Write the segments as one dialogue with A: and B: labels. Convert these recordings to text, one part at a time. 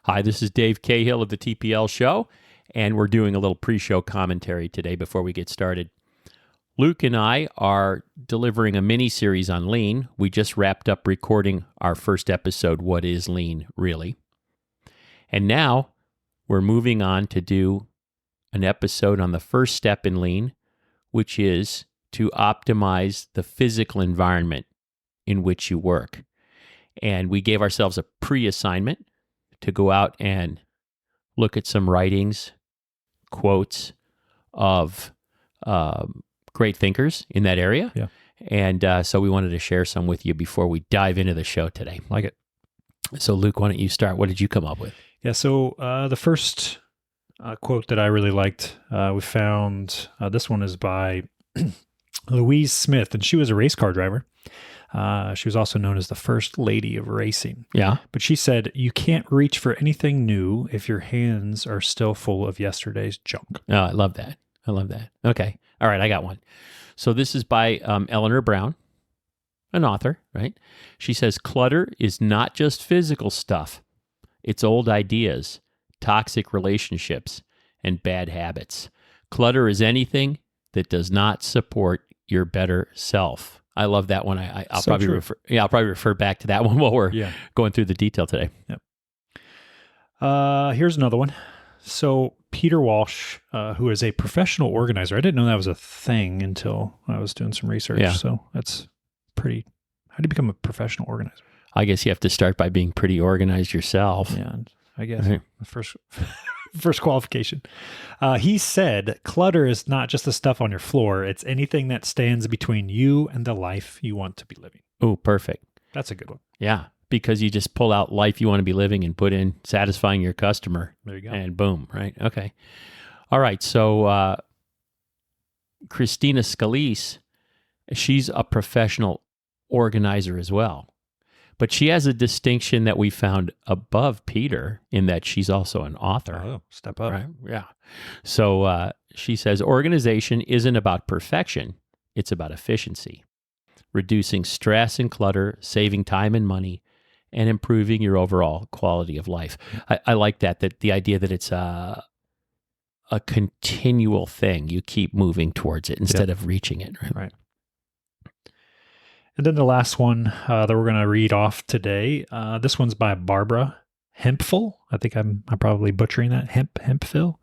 A: Hi, this is Dave Cahill of the TPL Show, and we're doing a little pre-show commentary today before we get started. Luke and I are delivering a mini-series on lean. We just wrapped up recording our first episode, What is Lean, Really? And now we're moving on to do an episode on the first step in lean, which is to optimize the physical environment in which you work. And we gave ourselves a pre-assignment to go out and look at some writings, quotes of great thinkers in that area.
B: Yeah.
A: And so we wanted to share some with you before we dive into the show today.
B: Like it.
A: So Luke, why don't you start? What did you come up with?
B: Yeah, so the first quote that I really liked, we found, this one is by Louise Smith, and she was a race car driver. She was also known as the first lady of racing.
A: Yeah.
B: But she said, you can't reach for anything new if your hands are still full of yesterday's junk.
A: Oh, I love that. I love that. Okay. All right, I got one. So this is by Eleanor Brown, an author, right? She says, clutter is not just physical stuff. It's old ideas, toxic relationships, and bad habits. Clutter is anything that does not support your better self. I love that one. I'll
B: So
A: probably
B: true.
A: refer back to that one while we're going through the detail today.
B: Yep. Here's another one. So Peter Walsh, who is a professional organizer, I didn't know that was a thing until I was doing some research.
A: Yeah.
B: So that's pretty. How do you become a professional organizer?
A: I guess you have to start by being pretty organized yourself.
B: Yeah, I guess
A: Right.
B: the first qualification. He said, clutter is not just the stuff on your floor. It's anything that stands between you and the life you want to be living.
A: Oh, perfect.
B: That's a good one.
A: Yeah, because you just pull out life you want to be living and put in satisfying your customer.
B: There you go.
A: And boom, right? Okay. All right. So Christina Scalise, she's a professional organizer as well. But she has a distinction that we found above Peter in that she's also an author.
B: Oh, step up.
A: Right? Yeah. So she says, organization isn't about perfection. It's about efficiency, reducing stress and clutter, saving time and money, and improving your overall quality of life. I like that the idea that it's a continual thing. You keep moving towards it instead of reaching it.
B: Right. And then the last one that we're going to read off today, this one's by Barbara Hemphill. I think I'm probably butchering that. Hemphill.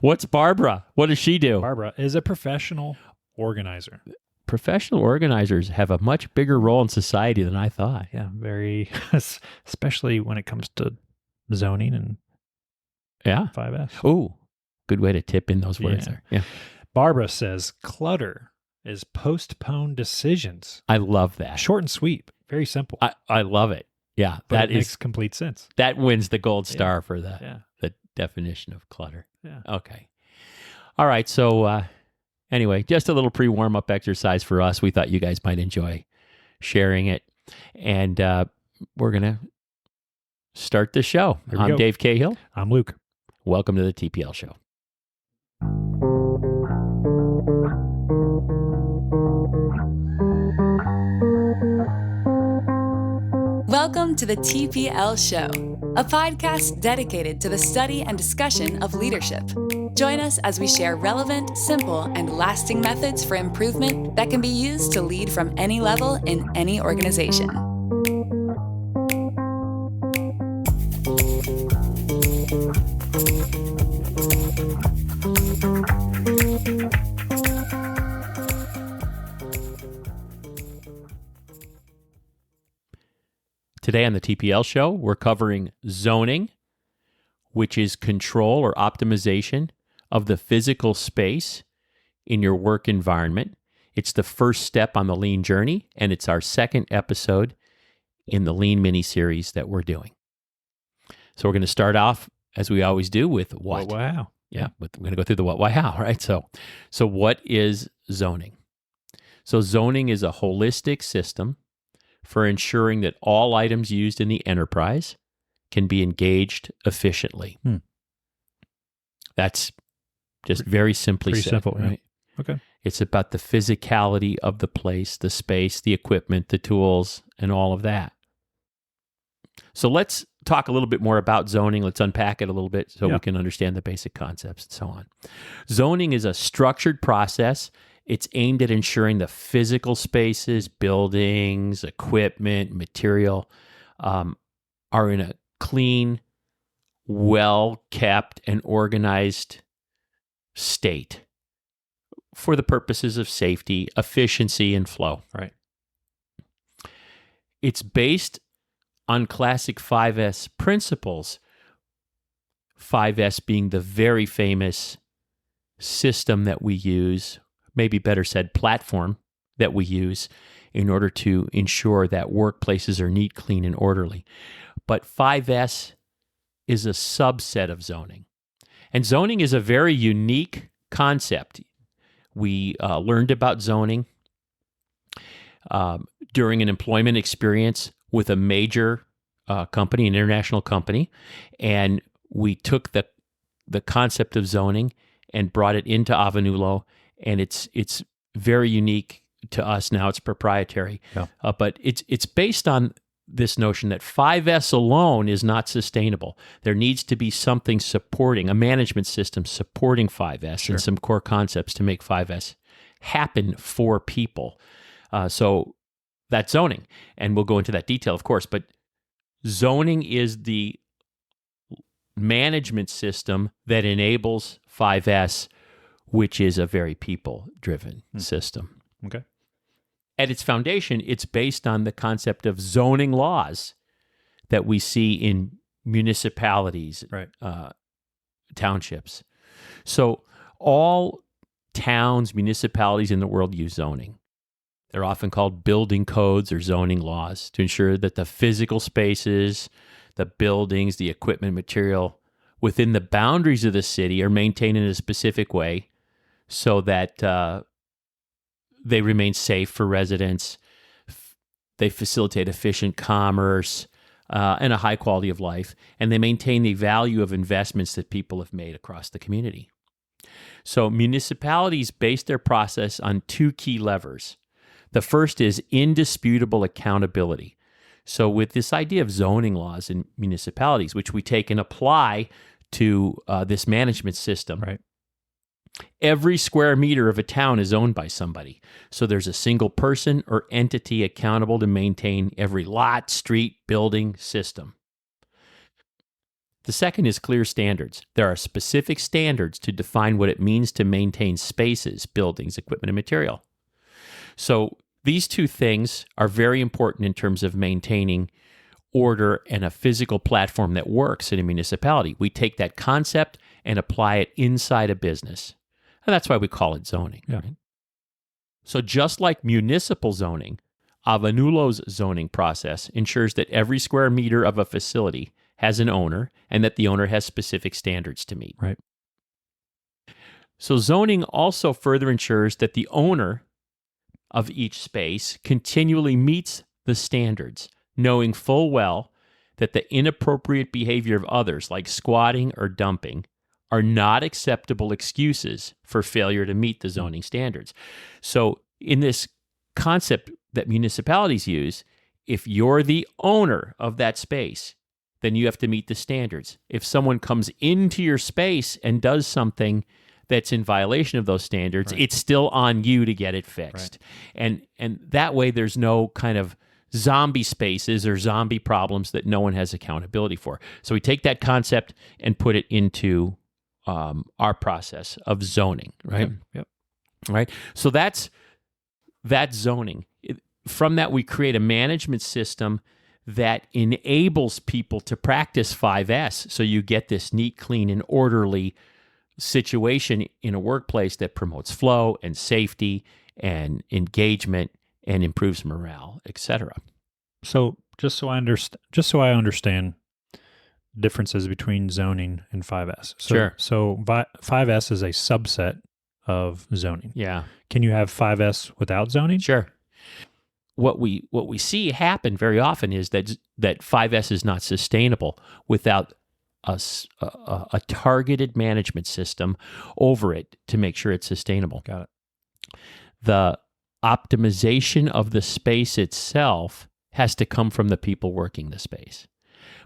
A: What's Barbara? What does she do?
B: Barbara is a professional organizer.
A: Professional organizers have a much bigger role in society than I thought.
B: Yeah, very, especially when it comes to zoning and 5S.
A: Oh, good way to tip in those words there. Yeah.
B: Barbara says, clutter is postponed decisions.
A: I love that.
B: Short and sweet. Very simple.
A: I love it. Yeah.
B: But it makes complete sense.
A: That wins the gold star for the definition of clutter.
B: Yeah.
A: Okay. All right. So anyway, just a little pre-warm-up exercise for us. We thought you guys might enjoy sharing it. And we're going to start the show. I'm Dave Cahill.
B: I'm Luke.
A: Welcome to the TPL Show.
C: Welcome to the TPL Show, a podcast dedicated to the study and discussion of leadership. Join us as we share relevant, simple, and lasting methods for improvement that can be used to lead from any level in any organization.
A: Today on the TPL Show, we're covering zoning, which is control or optimization of the physical space in your work environment. It's the first step on the lean journey, and it's our second episode in the lean mini-series that we're doing. So we're going to start off, as we always do, with what?
B: Wow.
A: Yeah, we're going to go through the what, why, how, right? So what is zoning? So zoning is a holistic system for ensuring that all items used in the enterprise can be engaged efficiently. That's just very simply
B: Pretty
A: said,
B: simple,
A: right?
B: Yeah. Okay.
A: It's about the physicality of the place, the space, the equipment, the tools, and all of that. So let's talk a little bit more about zoning. Let's unpack it a little bit so
B: Yeah.
A: we can understand the basic concepts and so on. Zoning is a structured process. It's aimed at ensuring the physical spaces, buildings, equipment, material are in a clean, well-kept, and organized state for the purposes of safety, efficiency, and flow.
B: Right.
A: It's based on classic 5S principles, 5S being the very famous system that we use, maybe better said, platform that we use in order to ensure that workplaces are neat, clean, and orderly. But 5S is a subset of zoning. And zoning is a very unique concept. We learned about zoning during an employment experience with a major company, an international company, and we took the concept of zoning and brought it into Avanulo, and it's very unique to us now. It's proprietary, but it's based on this notion that 5S alone is not sustainable. There needs to be something supporting, a management system supporting 5S and some core concepts to make 5S happen for people. So that's zoning, and we'll go into that detail, of course, but zoning is the management system that enables 5S, which is a very people-driven system.
B: Okay.
A: At its foundation, it's based on the concept of zoning laws that we see in municipalities,
B: Right.
A: Townships. So all towns, municipalities in the world use zoning. They're often called building codes or zoning laws to ensure that the physical spaces, the buildings, the equipment, material within the boundaries of the city are maintained in a specific way so that they remain safe for residents. They facilitate efficient commerce and a high quality of life, and they maintain the value of investments that people have made across the community. So municipalities base their process on two key levers. The first is indisputable accountability. So with this idea of zoning laws in municipalities, which we take and apply to this management system,
B: Right.
A: every square meter of a town is owned by somebody. So there's a single person or entity accountable to maintain every lot, street, building, system. The second is clear standards. There are specific standards to define what it means to maintain spaces, buildings, equipment, and material. So these two things are very important in terms of maintaining order and a physical platform that works in a municipality. We take that concept and apply it inside a business. And that's why we call it zoning.
B: Yeah.
A: Right? So just like municipal zoning, Avanulo's zoning process ensures that every square meter of a facility has an owner and that the owner has specific standards to meet.
B: Right.
A: So zoning also further ensures that the owner of each space continually meets the standards, knowing full well that the inappropriate behavior of others, like squatting or dumping, are not acceptable excuses for failure to meet the zoning standards. So in this concept that municipalities use, if you're the owner of that space, then you have to meet the standards. If someone comes into your space and does something that's in violation of those standards, it's still on you to get it fixed. And that way there's no kind of zombie spaces or zombie problems that no one has accountability for. So we take that concept and put it into our process of zoning, right?
B: Yep.
A: Right. So that's zoning. From that, we create a management system that enables people to practice 5S. So you get this neat, clean, and orderly situation in a workplace that promotes flow and safety and engagement and improves morale, etc.
B: So just so I understand differences between zoning and 5S.
A: Sure.
B: So 5S is a subset of zoning.
A: Yeah.
B: Can you have 5S without zoning?
A: Sure. What we see happen very often is that 5S is not sustainable without a targeted management system over it to make sure it's sustainable.
B: Got it.
A: The optimization of the space itself has to come from the people working the space.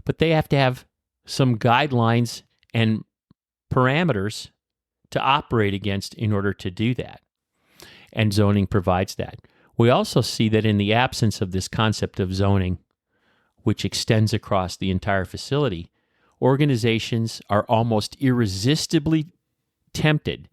A: but they have to have some guidelines and parameters to operate against in order to do that. And zoning provides that. We also see that in the absence of this concept of zoning, which extends across the entire facility, organizations are almost irresistibly tempted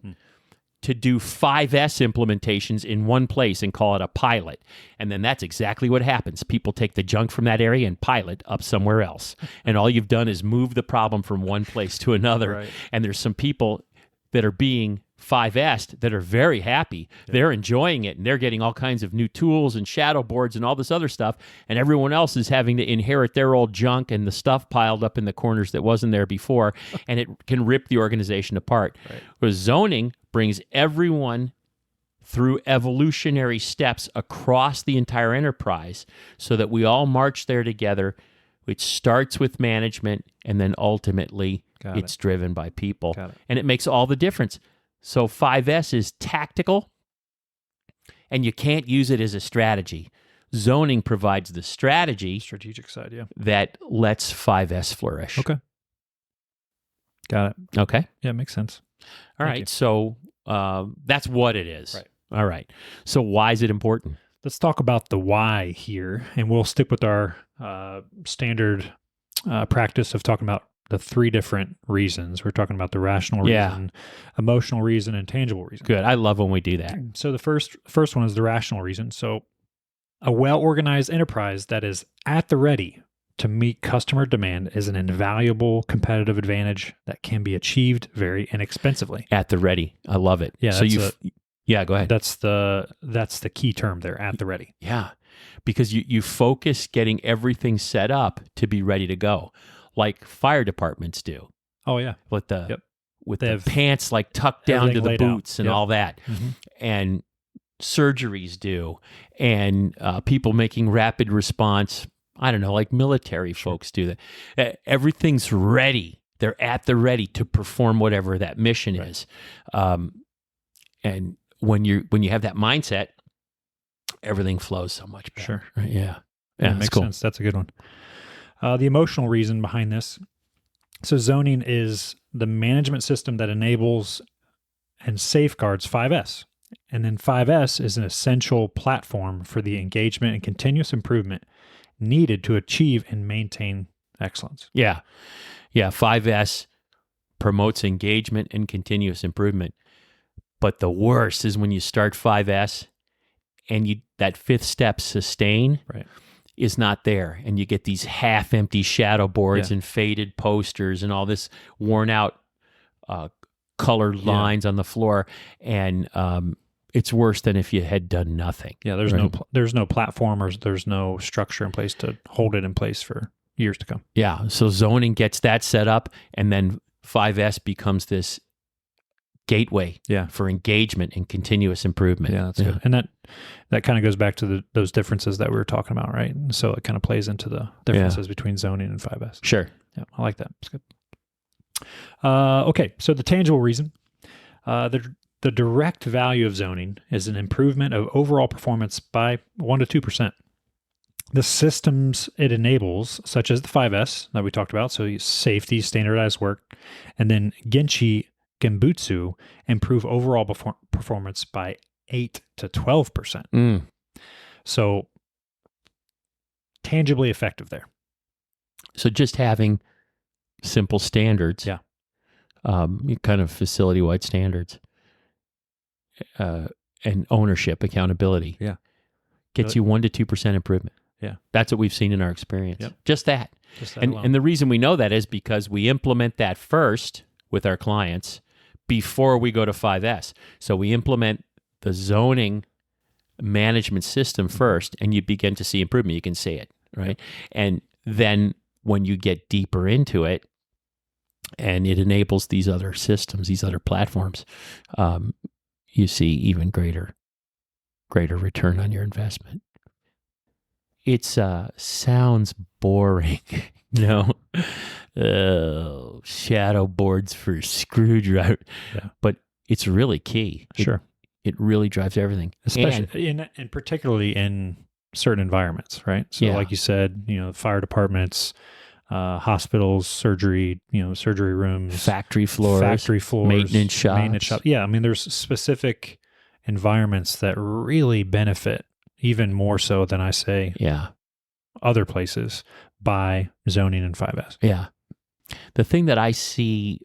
A: to do 5S implementations in one place and call it a pilot. And then that's exactly what happens. People take the junk from that area and pilot up somewhere else. And all you've done is move the problem from one place to another.
B: Right.
A: And there's some people that are being 5S'd that are very happy. Yeah. They're enjoying it, and they're getting all kinds of new tools and shadow boards and all this other stuff, and everyone else is having to inherit their old junk and the stuff piled up in the corners that wasn't there before, and it can rip the organization apart. Right. Whereas zoning brings everyone through evolutionary steps across the entire enterprise so that we all march there together. It starts with management, and then ultimately it's driven by people. And it makes all the difference. So 5S is tactical, and you can't use it as a strategy. Zoning provides the
B: strategic side, yeah,
A: that lets 5S flourish.
B: Okay. Got it.
A: Okay.
B: Yeah, makes sense.
A: All right. So that's what it is.
B: Right.
A: All right. So why is it important?
B: Let's talk about the why here, and we'll stick with our standard practice of talking about the three different reasons. We're talking about the rational reason, emotional reason, and tangible reason.
A: Good. I love when we do that.
B: So the first one is the rational reason. So a well-organized enterprise that is at the ready to meet customer demand is an invaluable competitive advantage that can be achieved very inexpensively.
A: At the ready. I love it.
B: Yeah.
A: So go ahead.
B: That's the key term there, at the ready.
A: Yeah. Because you focus getting everything set up to be ready to go, like fire departments do.
B: Oh yeah.
A: With the pants like tucked down to the boots and all that. Mm-hmm. And surgeries do. And people making rapid response, I don't know, like military folks do that. Everything's ready. They're at the ready to perform whatever that mission is. And when you have that mindset, everything flows so much better.
B: Sure.
A: Right? Yeah.
B: Yeah, makes sense. That's a good one. The emotional reason behind this. So zoning is the management system that enables and safeguards 5S. And then 5S is an essential platform for the engagement and continuous improvement needed to achieve and maintain excellence.
A: Yeah. Yeah. 5S promotes engagement and continuous improvement. But the worst is when you start 5S and that fifth step, sustain, is not there. And you get these half-empty shadow boards and faded posters and all this worn out colored lines on the floor. And it's worse than if you had done nothing.
B: Yeah, there's no platform or there's no structure in place to hold it in place for years to come.
A: Yeah, so zoning gets that set up, and then 5S becomes this gateway for engagement and continuous improvement.
B: Yeah, that's good. And that kind of goes back to those differences that we were talking about, right? And so it kind of plays into the differences between zoning and 5S.
A: Sure.
B: Yeah, I like that. It's good. Okay, so the tangible reason, the direct value of zoning is an improvement of overall performance by 1% to 2%. The systems it enables, such as the 5S that we talked about, so safety, standardized work, and then Genchi Genbutsu, improve overall performance by 8 to 12%. So tangibly effective there.
A: So just having simple standards, kind of facility-wide standards, and ownership, accountability, gets you 1% to 2% improvement.
B: Yeah,
A: that's what we've seen in our experience.
B: Yep.
A: Just that and the reason we know that is because we implement that first with our clients before we go to 5S. So we implement the zoning management system first, and you begin to see improvement. You can see it, right? And then when you get deeper into it, and it enables these other systems, these other platforms, you see even greater return on your investment. It sounds boring, shadow boards for screwdriver, but it's really key. It really drives everything,
B: especially and particularly in certain environments, right? So, like you said, fire departments, hospitals, surgery rooms,
A: Factory floors, maintenance shops.
B: Yeah, I mean, there's specific environments that really benefit even more so than I say
A: Yeah.
B: other places by zoning in 5S.
A: Yeah. The thing that I see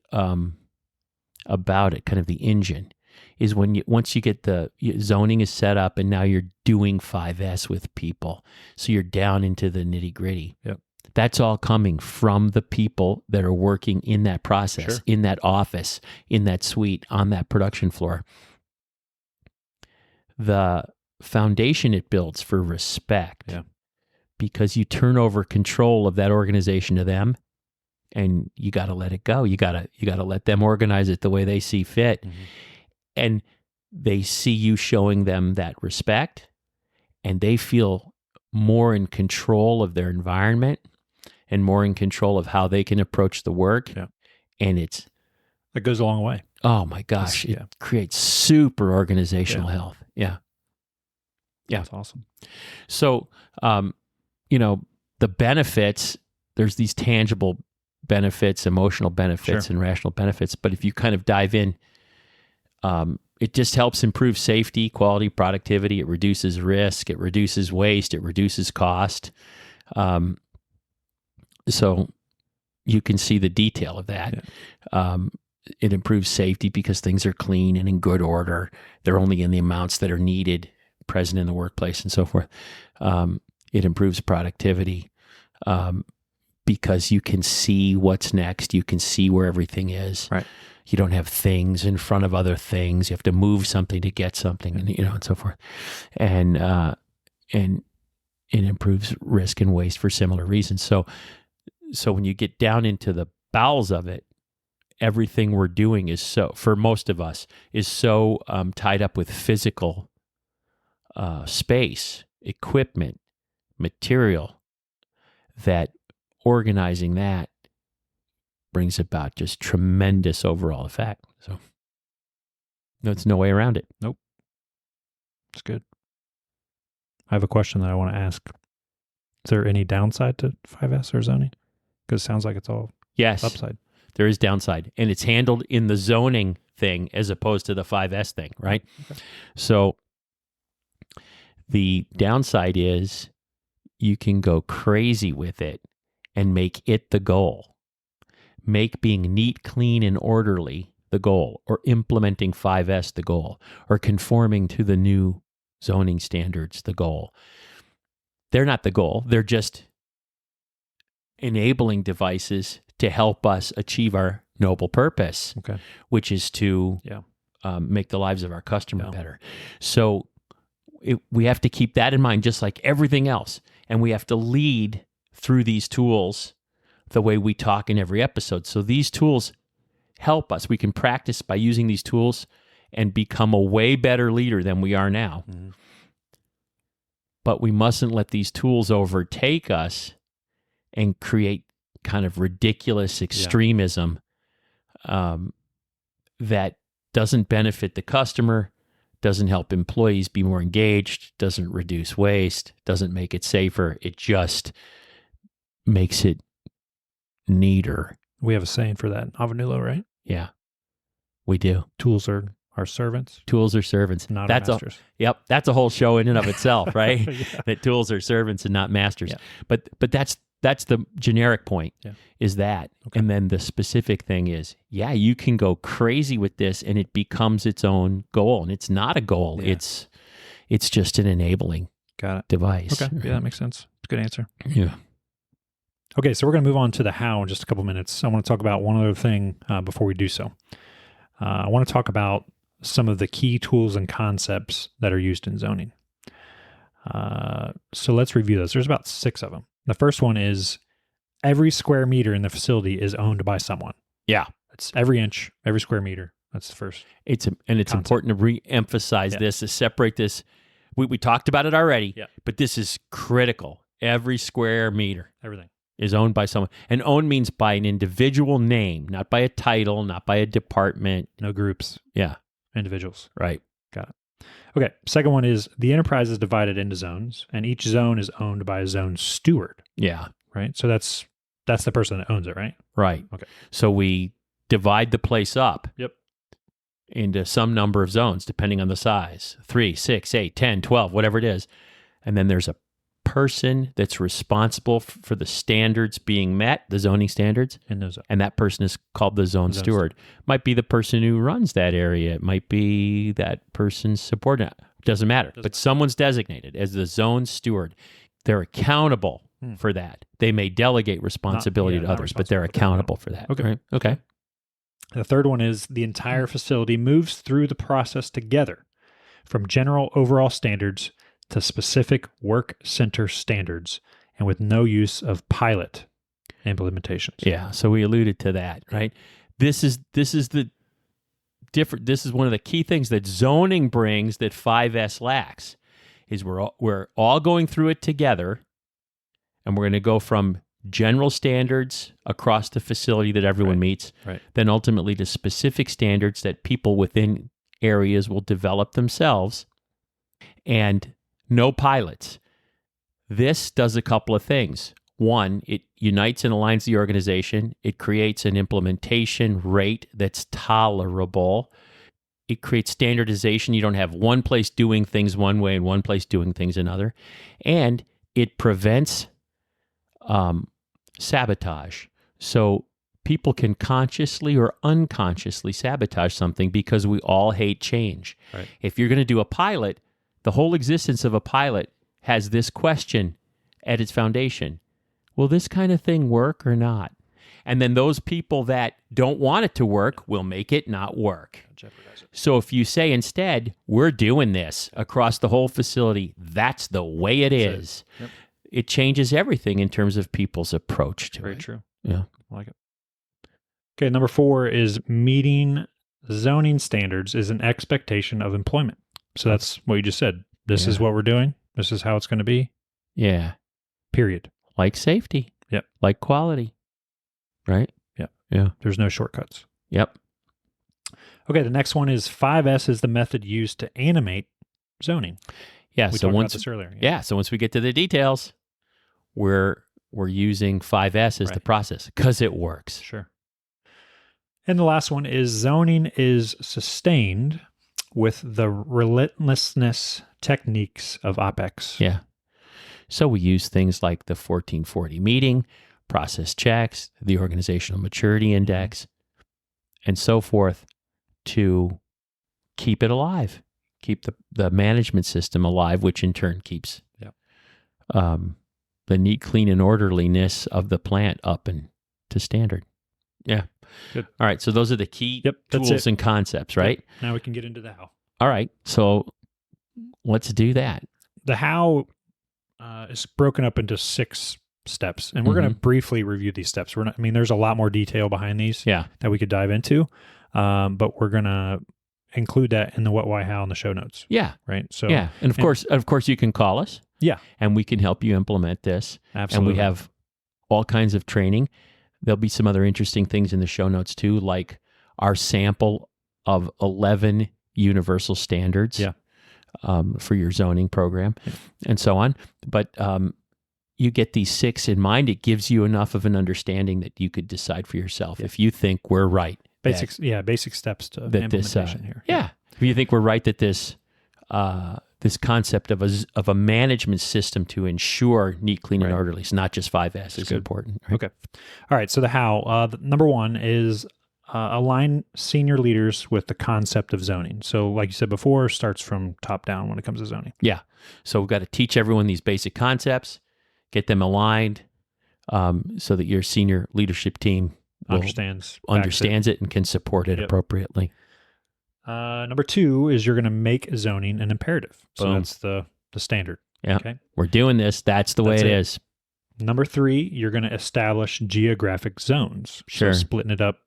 A: about it, kind of the engine, is once you get zoning is set up and now you're doing 5S with people. So you're down into the nitty gritty.
B: Yep.
A: That's all coming from the people that are working in that process,
B: Sure.
A: in that office, in that suite, on that production floor. The foundation it builds for respect,
B: Yeah.
A: because you turn over control of that organization to them, and you got to let it go. You got to let them organize it the way they see fit.
B: Mm-hmm.
A: And they see you showing them that respect, and they feel more in control of their environment and more in control of how they can approach the work.
B: Yeah.
A: And
B: That goes a long way.
A: oh my gosh,
B: Yeah.
A: it creates super organizational health. Yeah. Yeah.
B: That's awesome.
A: So, the benefits, there's these tangible benefits, emotional benefits,
B: Sure.
A: and rational benefits. But if you kind of dive in, it just helps improve safety, quality, productivity. It reduces risk. It reduces waste. It reduces cost. So you can see the detail of that.
B: Yeah.
A: It improves safety because things are clean and in good order. They're only in the amounts that are needed, present in the workplace, and so forth. It improves productivity because you can see what's next. You can see where everything is.
B: Right.
A: You don't have things in front of other things. You have to move something to get something, and and so forth. And it improves risk and waste for similar reasons. So when you get down into the bowels of it, everything we're doing is for most of us, is so tied up with physical space, equipment, material, that organizing that brings about just tremendous overall effect. So there's no way around it.
B: Nope. It's good. I have a question that I want to ask. Is there any downside to 5S or zoning? Because it sounds like it's all
A: Yes,
B: upside.
A: there is downside, and it's handled in the zoning thing as opposed to the 5S thing, right?
B: Okay.
A: So the downside is you can go crazy with it and make it the goal. Make being neat, clean, and orderly the goal, or implementing 5S the goal, or conforming to the new zoning standards the goal. They're not the goal. They're just enabling devices to help us achieve our noble purpose,
B: Okay.
A: which is to
B: Yeah.
A: make the lives of our customer
B: Yeah.
A: better. So we have to keep that in mind, just like everything else. And we have to lead through these tools the way we talk in every episode. So these tools help us. We can practice by using these tools and become a way better leader than we are now.
B: Mm-hmm.
A: But we mustn't let these tools overtake us and create kind of ridiculous extremism that doesn't benefit the customer, doesn't help employees be more engaged, doesn't reduce waste, doesn't make it safer. It just makes it neater.
B: We have a saying for that in Avanulo, right?
A: Yeah, we do.
B: Tools are our servants,
A: Tools are servants.
B: not
A: That's
B: our masters.
A: That's a whole show in and of itself, right?
B: Yeah.
A: That tools are servants and not masters.
B: Yeah.
A: But that's the generic point.
B: Yeah.
A: Is that.
B: Okay.
A: And then the specific thing is, you can go crazy with this and it becomes its own goal. And it's not a goal.
B: Yeah.
A: It's just an enabling
B: Got it.
A: device.
B: Okay. Yeah, that makes sense. It's a good answer.
A: Yeah.
B: Okay, so we're going to move on to the how in just a couple minutes. I want to talk about one other thing before we do so. I want to talk about some of the key tools and concepts that are used in zoning. So let's review those. There's about 6 of them. The first one is every square meter in the facility is owned by someone.
A: Yeah.
B: It's every inch, every square meter. That's the first.
A: It's
B: concept.
A: important to re-emphasize this, to separate this. We talked about it already, but this is critical. Every square meter
B: Everything.
A: is owned by someone. And owned means by an individual name, not by a title, not by a department.
B: No groups,
A: Yeah,
B: individuals.
A: right.
B: Got it. Okay, second one is the enterprise is divided into zones, and each zone is owned by a zone steward,
A: Yeah,
B: right? So that's That's the person that owns it, right?
A: Right.
B: Okay.
A: So we divide the place up
B: Yep.
A: into some number of zones, depending on the size, 3, 6, 8, 10, 12, whatever it is. And then there's a person that's responsible for the standards being met, the zoning standards. And that person is called the zone steward. Might be the person who runs that area. It might be that person's subordinate. Doesn't matter. But someone's designated as the zone steward. They're accountable for that. They may delegate responsibility to others, but they're accountable for that.
B: Okay.
A: Right? Okay.
B: The third one is the entire facility moves through the process together from general overall standards to specific work center standards and with no use of pilot implementations.
A: Yeah. So we alluded to that, right? This is the different. This is one of the key things that zoning brings that 5S lacks. Is we're all going through it together, and we're going to go from general standards across the facility that everyone meets, then ultimately to specific standards that people within areas will develop themselves, and no pilots. This does a couple of things. One, it unites and aligns the organization. It creates an implementation rate that's tolerable. It creates standardization. You don't have one place doing things one way and one place doing things another. And it prevents sabotage. So people can consciously or unconsciously sabotage something because we all hate change.
B: Right.
A: If you're going to do a pilot, the whole existence of a pilot has this question at its foundation. Will this kind of thing work or not? And then those people that don't want it to work will make it not work.
B: Jeopardize it.
A: So if you say instead, we're doing this across the whole facility, that's the way it is.
B: Yep.
A: It changes everything in terms of people's approach to it.
B: Very true.
A: Yeah.
B: I like it. Okay, number 4 is meeting zoning standards is an expectation of employment. So that's what you just said. This is what we're doing. This is how it's going to be.
A: Yeah.
B: Period.
A: Like safety.
B: Yep.
A: Like quality. Right?
B: Yep.
A: Yeah.
B: There's no shortcuts.
A: Yep.
B: Okay, the next one is 5S is the method used to animate zoning.
A: Yeah.
B: We
A: so
B: talked
A: once
B: about this earlier.
A: Yeah. So once we get to the details, we're using 5S as the process because it works.
B: Sure. And the last one is zoning is sustained with the relentlessness techniques of OPEX.
A: Yeah. So we use things like the 1440 meeting, process checks, the organizational maturity index, and so forth to keep it alive, keep the management system alive, which in turn keeps the neat, clean, and orderliness of the plant up and to standard. Yeah.
B: Good.
A: All right. So those are the key
B: that's
A: tools and concepts, right?
B: Yep. Now we can get into the how.
A: All right. So let's do that.
B: The how is broken up into 6 steps, and we're going to briefly review these steps. There's a lot more detail behind these that we could dive into, but we're going to include that in the what, why, how in the show notes.
A: Yeah.
B: Right. So
A: and of course, you can call us.
B: Yeah.
A: And we can help you implement this.
B: Absolutely.
A: And we have all kinds of training. There'll be some other interesting things in the show notes too, like our sample of 11 universal standards for your zoning program and so on. But you get these 6 in mind. It gives you enough of an understanding that you could decide for yourself if you think we're right.
B: Basic steps to implementation here.
A: Yeah. If you think we're right that this concept of a management system to ensure neat, clean, and orderly is not just 5S is important. Right?
B: Okay. All right. So the how, number 1 is align senior leaders with the concept of zoning. So like you said before, starts from top down when it comes to zoning.
A: Yeah. So we've got to teach everyone these basic concepts, get them aligned so that your senior leadership team understands it and can support it appropriately.
B: Number 2 is you're going to make zoning an imperative. So
A: Boom.
B: that's the standard.
A: Yeah.
B: Okay.
A: We're doing this. That's the way it is.
B: Number 3, you're going to establish geographic zones.
A: Sure.
B: So splitting it up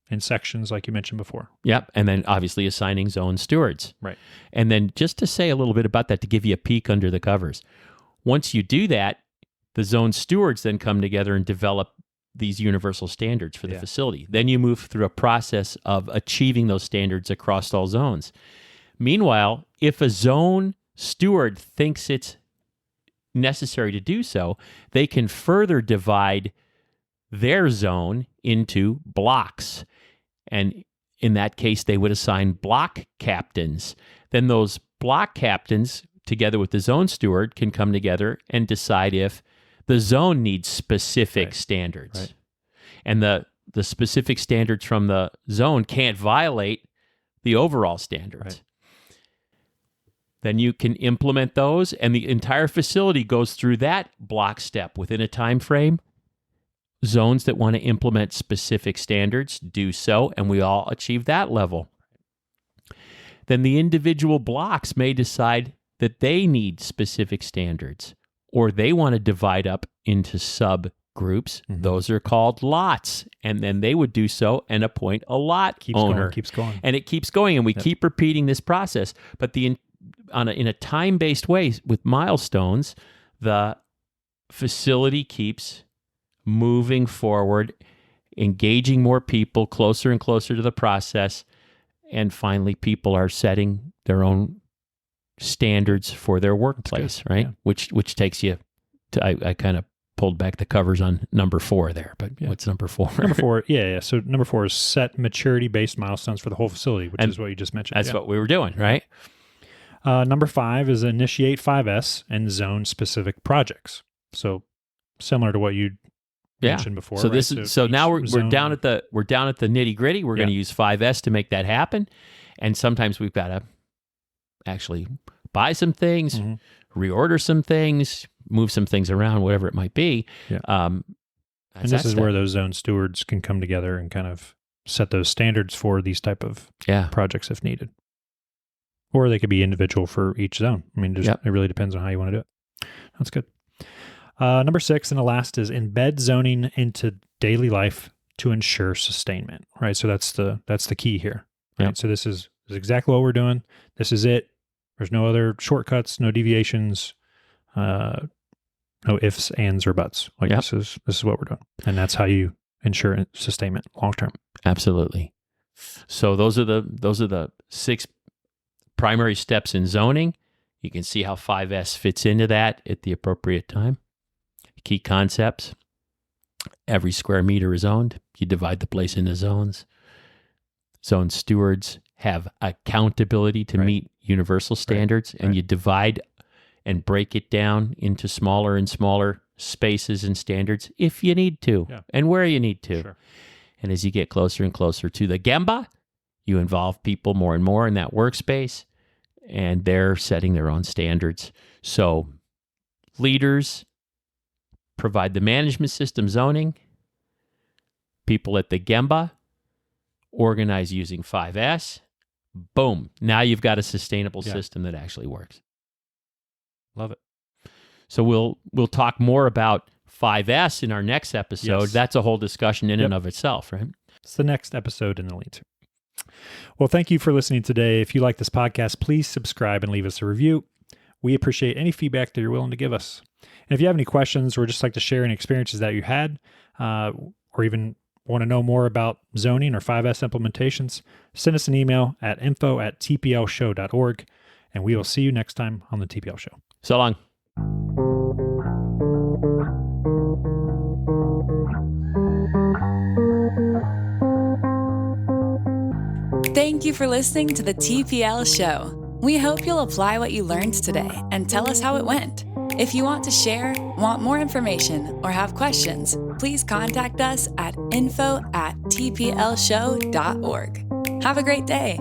B: in sections like you mentioned before.
A: Yep. And then obviously assigning zone stewards.
B: Right.
A: And then just to say a little bit about that, to give you a peek under the covers. Once you do that, the zone stewards then come together and develop these universal standards for the facility. Then you move through a process of achieving those standards across all zones. Meanwhile, if a zone steward thinks it's necessary to do so, they can further divide their zone into blocks. And in that case, they would assign block captains. Then those block captains, together with the zone steward, can come together and decide if the zone needs specific standards.
B: Right.
A: And the specific standards from the zone can't violate the overall standards.
B: Right.
A: Then you can implement those, and the entire facility goes through that block step within a time frame. Zones that want to implement specific standards do so, and we all achieve that level. Then the individual blocks may decide that they need specific standards, or they want to divide up into subgroups. Mm-hmm. Those are called lots, and then they would do so and appoint a lot owner.
B: Keeps going.
A: And it keeps going, and we keep repeating this process. But in a time-based way with milestones, the facility keeps moving forward, engaging more people closer and closer to the process, and finally people are setting their own standards for their workplace, right? Yeah. Which takes you to, I kind of pulled back the covers on number 4 there, but what's number 4?
B: Number 4, yeah. So number 4 is set maturity-based milestones for the whole facility, which is what you just mentioned.
A: That's what we were doing, right?
B: Number 5 is initiate 5S and zone-specific projects. So similar to what you mentioned before.
A: So
B: right?
A: so now we're down at the nitty gritty. We're going to use 5S to make that happen, and sometimes we've got to actually buy some things, reorder some things, move some things around, whatever it might be.
B: Yeah. And this is where those zone stewards can come together and kind of set those standards for these type of projects if needed, or they could be individual for each zone. I mean, it really depends on how you want to do it. That's good. Number 6 and the last is embed zoning into daily life to ensure sustainment, right? So that's the key here, right? Yep. So this is exactly what we're doing. This is it. There's no other shortcuts, no deviations, no ifs, ands, or buts. This is what we're doing. And that's how you ensure sustainment long term. Absolutely.
A: So those are the 6 primary steps in zoning. You can see how 5S fits into that at the appropriate time. Key concepts. Every square meter is owned. You divide the place into zones. Zone stewards have accountability to meet universal standards, and you divide and break it down into smaller and smaller spaces and standards if you need to and where you need to.
B: Sure.
A: And as you get closer and closer to the Gemba, you involve people more and more in that workspace, and they're setting their own standards. So leaders provide the management system zoning. People at the Gemba organize using 5S. Boom. Now you've got a sustainable system that actually works.
B: Love it.
A: So we'll talk more about 5S in our next episode.
B: Yes.
A: That's a whole discussion in and of itself, right?
B: It's the next episode in the Lean To. Well, thank you for listening today. If you like this podcast, please subscribe and leave us a review. We appreciate any feedback that you're willing to give us. And if you have any questions or just like to share any experiences that you had, or even want to know more about zoning or 5S implementations, send us an email at info@tplshow.org, and we will see you next time on the TPL Show.
A: So long.
C: Thank you for listening to the TPL Show. We hope you'll apply what you learned today and tell us how it went. If you want to share, want more information, or have questions, please contact us at info@tplshow.org. Have a great day.